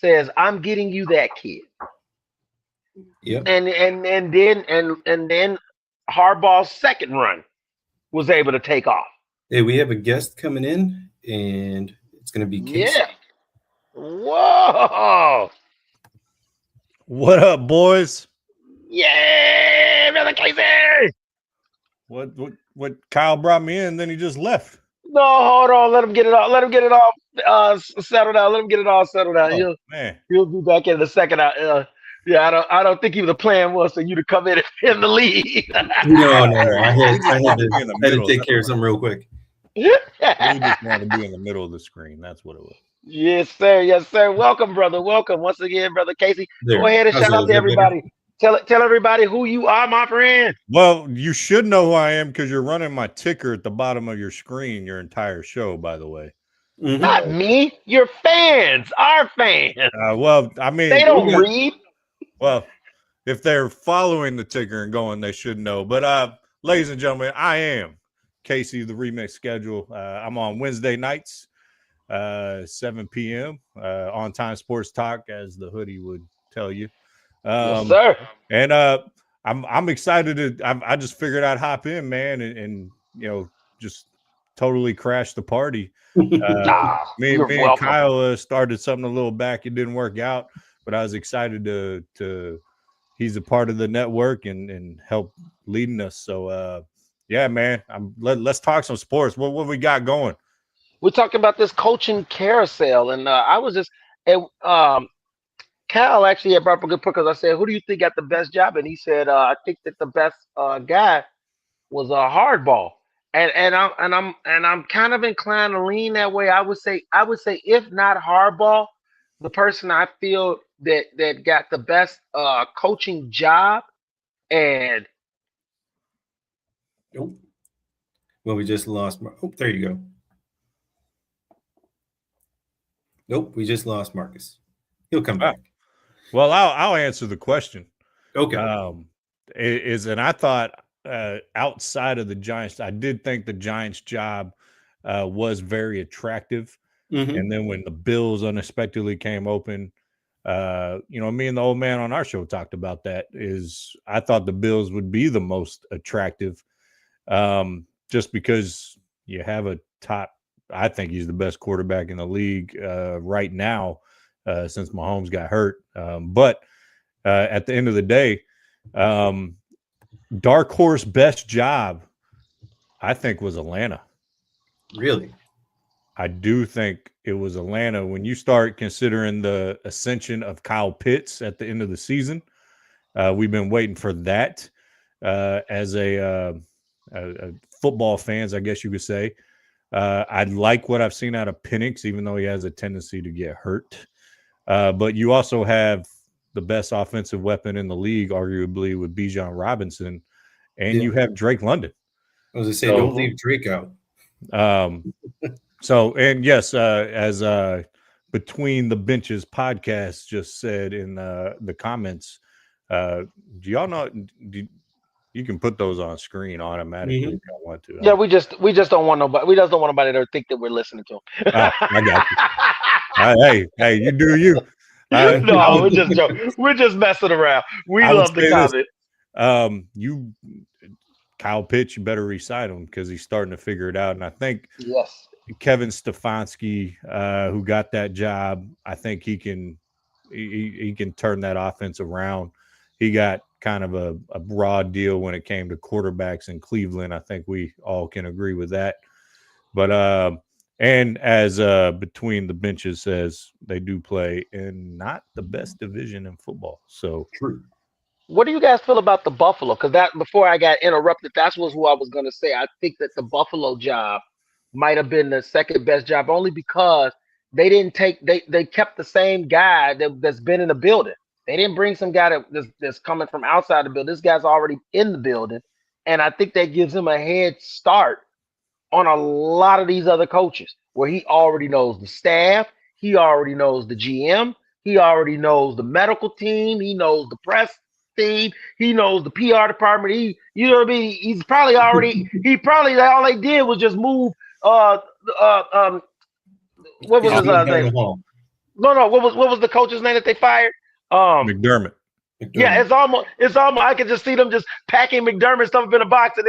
says, "I'm getting you that kid." Yep. And then Harbaugh's second run was able to take off. Hey, we have a guest coming in, and it's going to be Casey. Yeah. Whoa. What up, boys? Yeah, brother Casey. What Kyle brought me in, then he just left. No, hold on. Let him get it all. Let him get it all settled out. Let him get it all settled out. Oh, man. He'll be back in a second. Yeah, I don't think even the plan was for you to come in the lead. No. I had to take care of something real quick. We just want to be in the middle of the screen. That's what it was. Yes, sir. Yes, sir. Welcome, brother. Welcome once again, brother Casey. There. Go ahead and shout out to everybody. Tell everybody who you are, my friend. Well, you should know who I am because you're running my ticker at the bottom of your screen your entire show, by the way. Mm-hmm. Not me. Your fans. Our fans. Well, I mean, they don't read. Well, if they're following the ticker and going, they should know. But, ladies and gentlemen, I am Casey, the Remix Schedule. I'm on Wednesday nights, 7 p.m. On Time Sports Talk, as the hoodie would tell you. Yes, sir. And I'm excited I just figured I'd hop in, man, and just totally crash the party. Me and Kyle started something a little back. It didn't work out, but I was excited to he's a part of the network and help leading us. So yeah, man, let's talk some sports. What we got going? We're talking about this coaching carousel, and I was just Cal actually had brought up a good point because I said, "Who do you think got the best job?" And he said, "I think that the best guy was a hardball." And I'm kind of inclined to lean that way. I would say if not hardball, the person I feel that got the best coaching job and. Nope. Well, we just lost. Oh, there you go. Nope, we just lost Marcus. He'll come back. Well, I'll answer the question. Okay. And I thought outside of the Giants, I did think the Giants' job was very attractive. Mm-hmm. And then when the Bills unexpectedly came open, me and the old man on our show talked about that. I thought the Bills would be the most attractive, just because you have a top. I think he's the best quarterback in the league right now. Since Mahomes got hurt. But at the end of the day, dark horse best job, I think, was Atlanta. Really? I do think it was Atlanta. When you start considering the ascension of Kyle Pitts at the end of the season, we've been waiting for that as a football fans, I guess you could say. I like what I've seen out of Penix, even though he has a tendency to get hurt. But you also have the best offensive weapon in the league, arguably, with Bijan Robinson, and you have Drake London. I was going to say, don't leave Drake out. As Between the Benches podcast just said in the comments, do y'all know? You can put those on screen automatically if you don't want to. Yeah, we just don't want nobody. We just don't want nobody to think that we're listening to them. I got you. Hey, you do you. No, we're just joking. We're just messing around. We love the comment. Kyle Pitts, you better re-sign him because he's starting to figure it out. And I think yes, Kevin Stefanski, who got that job, I think he can turn that offense around. He got kind of a raw deal when it came to quarterbacks in Cleveland. I think we all can agree with that. But and as Between the Benches says, they do play in not the best division in football. So true. What do you guys feel about the Buffalo? Because that before I got interrupted, that was who I was going to say. I think that the Buffalo job might have been the second best job, only because they didn't take they kept the same guy that's been in the building. They didn't bring some guy that's coming from outside the building. This guy's already in the building, and I think that gives him a head start on a lot of these other coaches, where he already knows the staff, he already knows the GM, he already knows the medical team, he knows the press team, he knows the PR department. You know what I mean? He's probably already. All they did was just move. What was his name? No. What was the coach's name that they fired? Um, McDermott. Yeah, McDermott. it's almost I could just see them just packing McDermott stuff up in a box and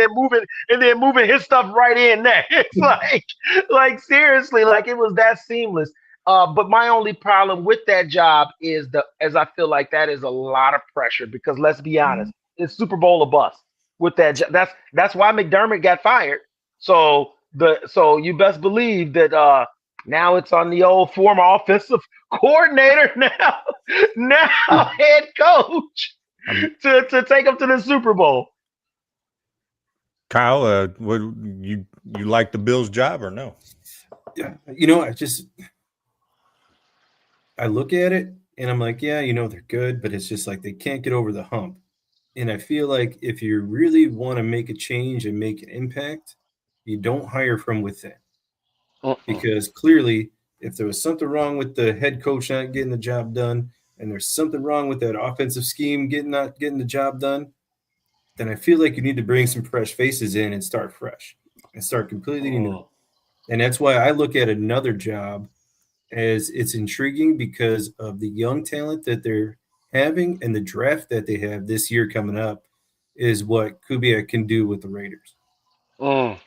then moving his stuff right in there. It's like seriously, like it was that seamless. But my only problem with that job is as I feel like that is a lot of pressure because let's be honest, it's Super Bowl or bust with that job. That's why McDermott got fired. So you best believe that now it's on the old former offensive coordinator now head coach to take them to the Super Bowl. Kyle, what you like the Bills' job or no? Yeah, I look at it and I'm like, yeah, they're good, but it's just like they can't get over the hump. And I feel like if you really want to make a change and make an impact, you don't hire from within. Mm-mm. Because clearly, if there was something wrong with the head coach not getting the job done, and there's something wrong with that offensive scheme not getting the job done, then I feel like you need to bring some fresh faces in and start fresh and start completely new. Mm. And that's why I look at another job as it's intriguing because of the young talent that they're having and the draft that they have this year coming up is what Kubiak can do with the Raiders. Mm.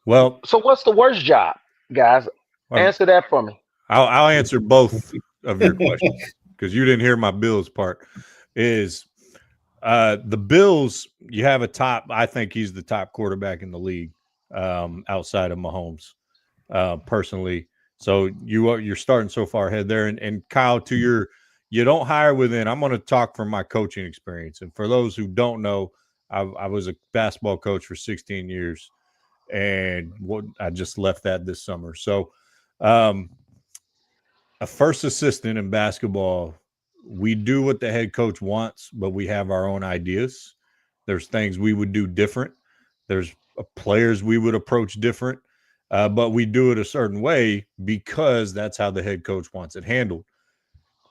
Well, So what's the worst job, guys? um, Answer that for me. I'll answer both of your questions because you didn't hear my Bills part. Is the Bills? You have a top. I think he's the top quarterback in the league, outside of Mahomes, personally. So you're starting so far ahead there. And Kyle, you don't hire within. I'm going to talk from my coaching experience. And for those who don't know, I was a basketball coach for 16 years, and I just left that this summer. So. A first assistant in basketball, we do what the head coach wants, but we have our own ideas. There's things we would do different. There's players we would approach different, but we do it a certain way because that's how the head coach wants it handled.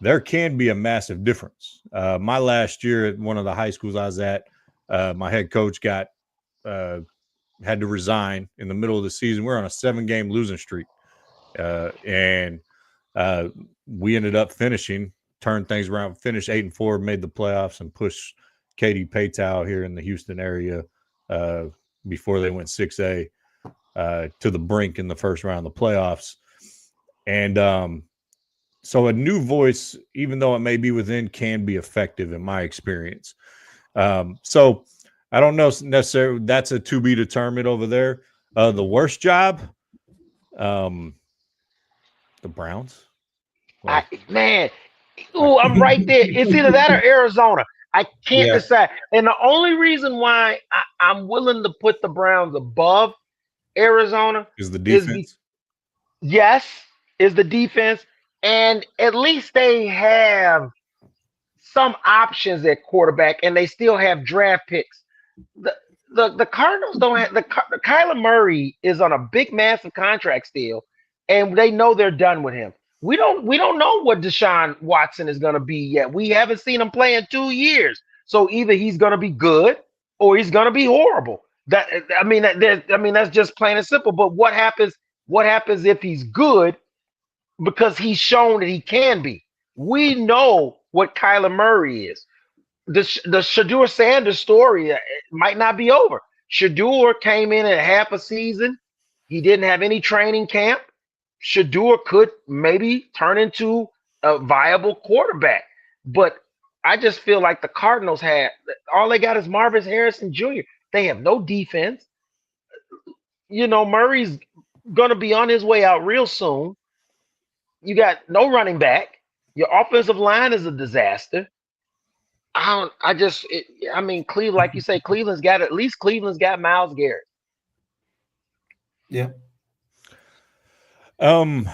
There can be a massive difference. My last year at one of the high schools I was at, my head coach uh, had to resign in the middle of the season. We're on a 7-game losing streak, and uh, we ended up turned things around, finished 8-4, made the playoffs, and pushed Katy Paytow here in the Houston area before they went 6A to the brink in the first round of the playoffs. And so a new voice, even though it may be within, can be effective in my experience. So I don't know necessarily. That's a to be determined over there. The worst job, the Browns. Man, ooh, I'm right there. It's either that or Arizona. I can't Yeah. decide. And the only reason why I'm willing to put the Browns above Arizona Is the is defense. yes, is the defense, and at least they have some options at quarterback, and they still have draft picks. The the Cardinals don't have Kyler Murray is on a big massive contract still, and they know they're done with him. We don't know what Deshaun Watson is going to be yet. We haven't seen him play in 2 years, so either he's going to be good or he's going to be horrible. That's just plain and simple. But what happens? What happens if he's good because he's shown that he can be? We know what Kyler Murray is. The Shadur Sanders story might not be over. Shadur came in at half a season. He didn't have any training camp. Shadur could maybe turn into a viable quarterback. But I just feel like the Cardinals had all they got is Marvin Harrison Jr. They have no defense. Murray's gonna be on his way out real soon. You got no running back. Your offensive line is a disaster. I don't. I just. I mean, Cleveland, like you say, Cleveland's got at least Cleveland's got Miles Garrett. Yeah. Um,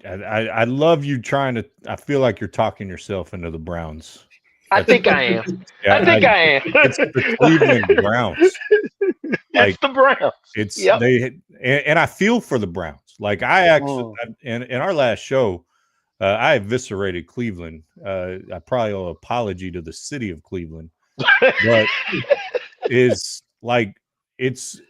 I love you trying to. I feel like you're talking yourself into the Browns. I think I am. Yeah, I think I am. it's the Cleveland Browns. It's Like the Browns. it's Yep. and I feel for the Browns. Like I actually Mm. in our last show, I eviscerated Cleveland. I probably owe an apology to the city of Cleveland, but is like it's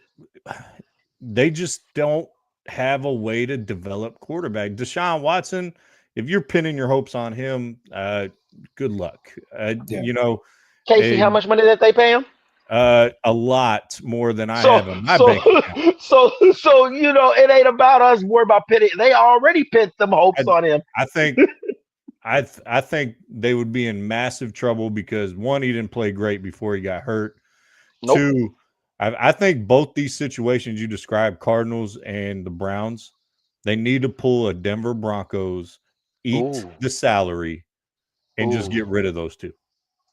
they just don't have a way to develop quarterback. Deshaun Watson, if you're pinning your hopes on him, good luck. You know, Casey, a, how much money did they pay him? a lot more than I So have in my so bank account. so it ain't about us worry about pitting. They already pinned them hopes I, on him. I think I think they would be in massive trouble because one, he didn't play great before he got hurt. Nope. Two, I think both these situations you described, Cardinals and the Browns, they need to pull a Denver Broncos, eat Ooh. the salary, and just Ooh. get rid of those two.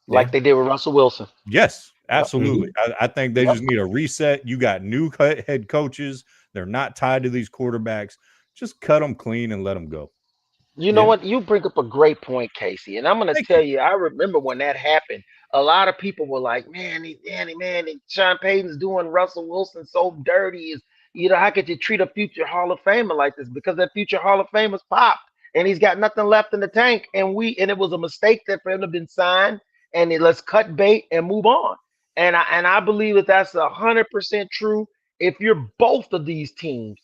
Like they did with Russell Wilson. Yes, Yep. absolutely. I think they Yep. just need a reset. You got new head coaches. They're not tied to these quarterbacks. Just cut them clean and let them go. You know what? You bring up a great point, Casey. And I'm going to Thank tell you. you, I remember when that happened, a lot of people were like, man, Sean Payton's doing Russell Wilson so dirty. How could you treat a future Hall of Famer like this? Because that future Hall of Famer's popped and he's got nothing left in the tank. And it was a mistake that for him to have been signed let's cut bait and move on. And I believe that that's 100% true. If you're both of these teams,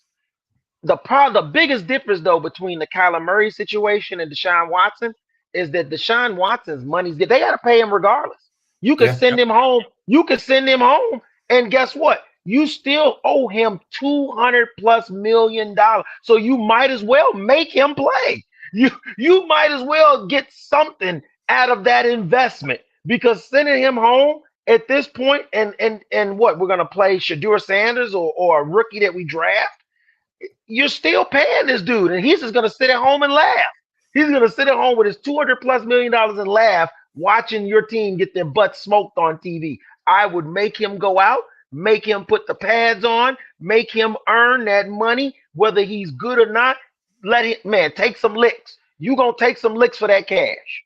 the biggest difference though between the Kyler Murray situation and Deshaun Watson is that Deshaun Watson's money's good. They got to pay him regardless. You could Yeah. send him home. You could send him home, and guess what? You still owe him $200+ million. So you might as well make him play. You might as well get something out of that investment because sending him home at this point and what we're gonna play Shadur Sanders or a rookie that we draft, you're still paying this dude, and he's just gonna sit at home and laugh. He's gonna sit at home with his $200+ million and laugh, watching your team get their butts smoked on TV. I would make him go out, make him put the pads on, make him earn that money, whether he's good or not. Let him, man, take some licks. You gonna take some licks for that cash.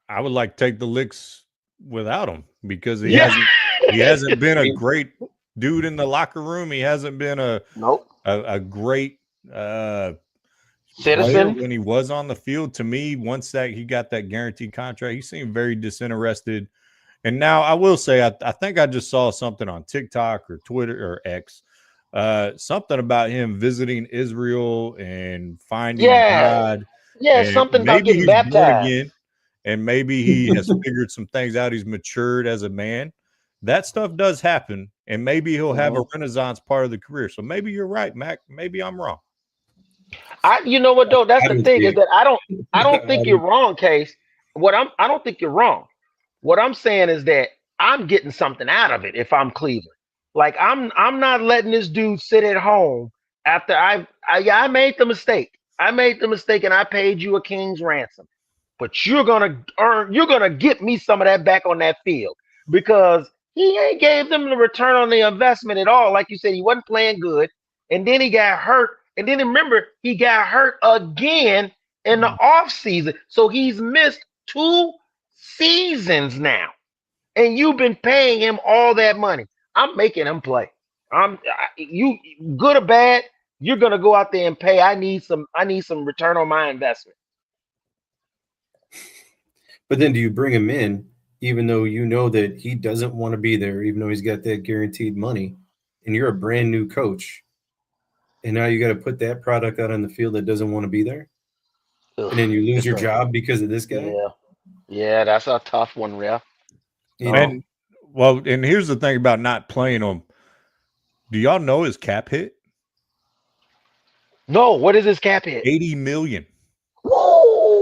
I would like to take the licks without him because he Yeah. hasn't been a great dude in the locker room. He hasn't been a Nope. great player Citizen. when he was on the field. To me, once that he got that guaranteed contract, he seemed very disinterested. And now I will say, I think I just saw something on TikTok or Twitter or X, something about him visiting Israel and finding God. Yeah, And something about maybe getting he's born baptized. again, and maybe he has figured some things out. He's matured as a man. That stuff does happen, and maybe he'll have a renaissance part of the career. So maybe you're right, Mac. Maybe I'm wrong. You know what though? That's I the don't thing see is it. that I don't think you're wrong, Case. I don't think you're wrong. What I'm saying is that I'm getting something out of it if I'm Cleveland. Like I'm not letting this dude sit at home after I made the mistake. I made the mistake and I paid you a king's ransom. But you're gonna get me some of that back on that field because he ain't gave them the return on the investment at all. Like you said, he wasn't playing good, and then he got hurt, and then remember he got hurt again in the off season. So he's missed 2 seasons now, and you've been paying him all that money. I'm making him play. You good or bad, you're gonna go out there and pay. I need some return on my investment. But then do you bring him in, even though you know that he doesn't want to be there, even though he's got that guaranteed money, and you're a brand new coach, and now you got to put that product out on the field that doesn't want to be there, and then you lose your job because of this guy? Yeah, that's a tough one, Ref. And here's the thing about not playing him. Do y'all know his cap hit? No, what is his cap hit? $80 million. Woo!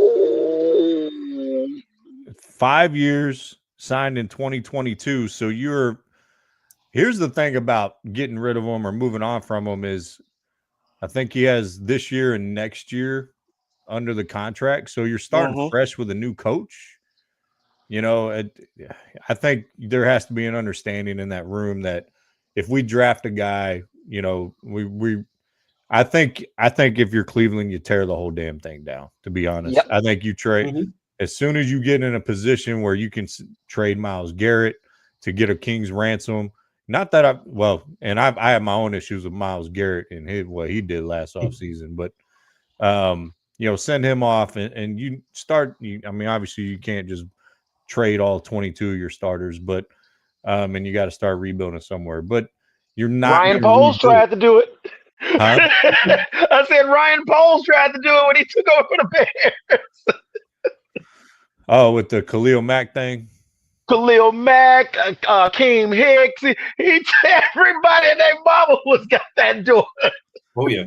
5 years, signed in 2022. So here's the thing about getting rid of him or moving on from him is I think he has this year and next year under the contract. So you're starting fresh with a new coach. I think there has to be an understanding in that room that if we draft a guy, I think if you're Cleveland, you tear the whole damn thing down, to be honest. Yep. I think you trade as soon as you get in a position where you can trade Myles Garrett to get a king's ransom. Not that I have my own issues with Myles Garrett and what he did last offseason, but send him off and you start. Obviously you can't just trade all 22 of your starters, but and you got to start rebuilding somewhere. But You're not. Ryan Poles tried to do it. Huh? I said Ryan Poles tried to do it when he took over the Bears. Oh, with the Khalil Mack thing. Khalil Mack, Keem Hicks, everybody and their mama was got that door. Oh yeah.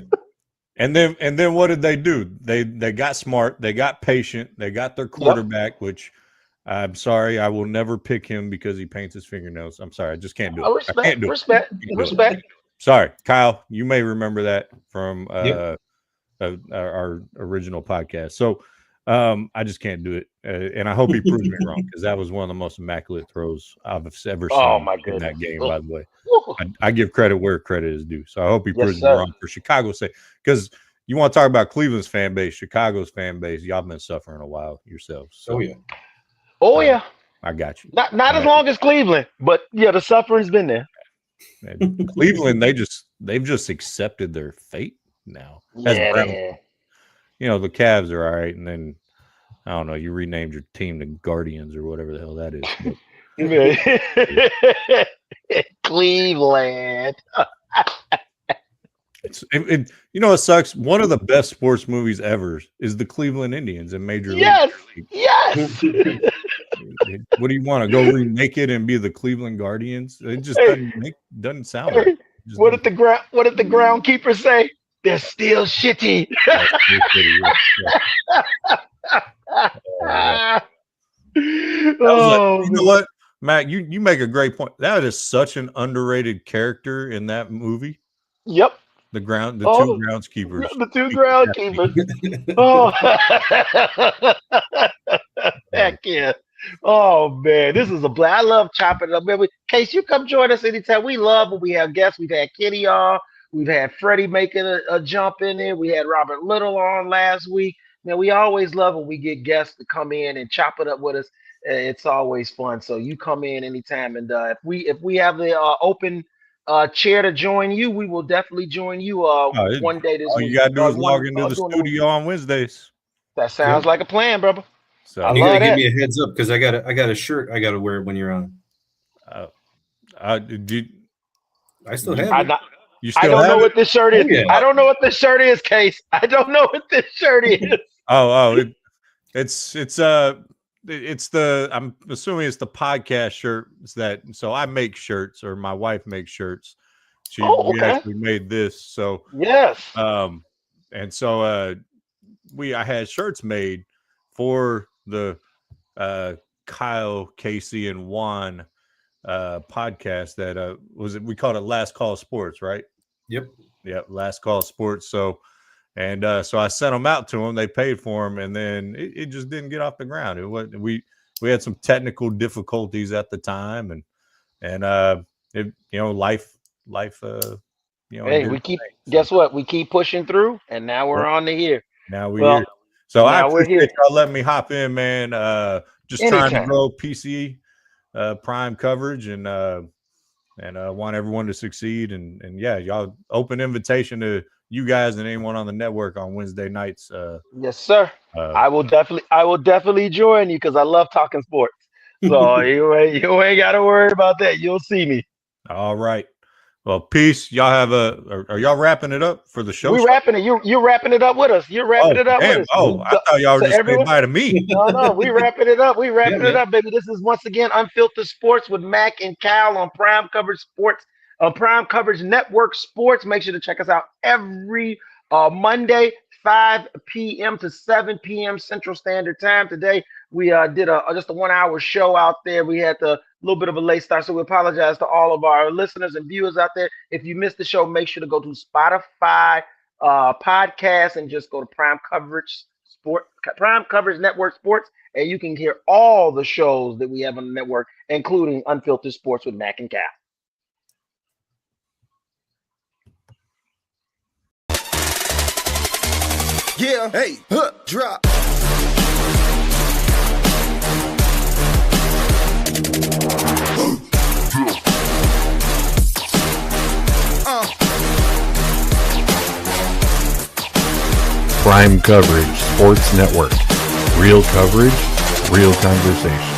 And then what did they do? They got smart. They got patient. They got their quarterback, which I'm sorry, I will never pick him because he paints his fingernails. I'm sorry, I just can't do it. I can't do Respect. Sorry, Kyle. You may remember that from our original podcast. So I just can't do it, and I hope he proves me wrong because that was one of the most immaculate throws I've ever seen in that game. By the way, I give credit where credit is due. So I hope he proves me wrong for Chicago's sake. Because you want to talk about Cleveland's fan base, Chicago's fan base, y'all been suffering a while yourselves. So, oh yeah, I got you. Not as long as Cleveland, but yeah, the suffering's been there. And Cleveland, they've just accepted their fate now. The Cavs are all right, and then I don't know. You renamed your team the Guardians or whatever the hell that is. Cleveland. It sucks. One of the best sports movies ever is the Cleveland Indians in Major League. Yes. What do you want to go remake it and be the Cleveland Guardians? It just doesn't sound right. What did the groundkeeper say? They're still shitty. You know what, Matt? You make a great point. That is such an underrated character in that movie. Yep. The two groundskeepers. The two groundskeepers. Oh, heck yeah. Oh man, this is a blast. I love chopping it up. Man, Case, you come join us anytime. We love when we have guests. We've had Kitty on. We've had Freddie making a jump in there. We had Robert Little on last week. Man, we always love when we get guests to come in and chop it up with us. It's always fun. So you come in anytime, and if we have the open chair to join you, we will definitely join you one day this week. All you gotta do is log into the studio on Wednesdays. That sounds like a plan, brother. So you gotta give me a heads up because I got a shirt I gotta wear when you're on. I still have it. I don't know what this shirt is. I don't know what this shirt is, Case. I don't know what this shirt is. It's the I'm assuming it's the podcast shirt. So I make shirts, or my wife makes shirts. We actually made this. So yes. And so I had shirts made for the Kyle, Casey, and Juan podcast that we called it Last Call Sports, right? Yep, Last Call Sports. So so I sent them out to them. They paid for them, and then it just didn't get off the ground. It was we had some technical difficulties at the time, and life. Hey, guess what? We keep pushing through, and now we're on to here. Now we're here. So I appreciate y'all letting me hop in, man. Just trying to grow PC Prime coverage, and want everyone to succeed. And y'all, open invitation to you guys and anyone on the network on Wednesday nights. Yes, sir. I will definitely join you because I love talking sports. So you ain't got to worry about that. You'll see me. All right. Well, peace. Y'all are y'all wrapping it up for the show? We're wrapping it. You're wrapping it up with us. You're wrapping it up with us. Oh, I thought y'all were just saying bye to me. No, we wrapping it up. We wrapping it up, baby. This is once again Unfiltered Sports with Mac and Cal on Prime Coverage Sports, Prime Coverage Network Sports. Make sure to check us out every Monday, 5 p.m. to 7 p.m. Central Standard Time. Today we did just a 1 hour show out there. We had a little bit of a late start, so we apologize to all of our listeners and viewers out there. If you missed the show, make sure to go to Spotify podcast and just go to Prime Coverage Network Sports, and you can hear all the shows that we have on the network, including Unfiltered Sports with Mac and Cal. Yeah, hey, drop. Prime Coverage Sports Network. Real coverage, real conversation.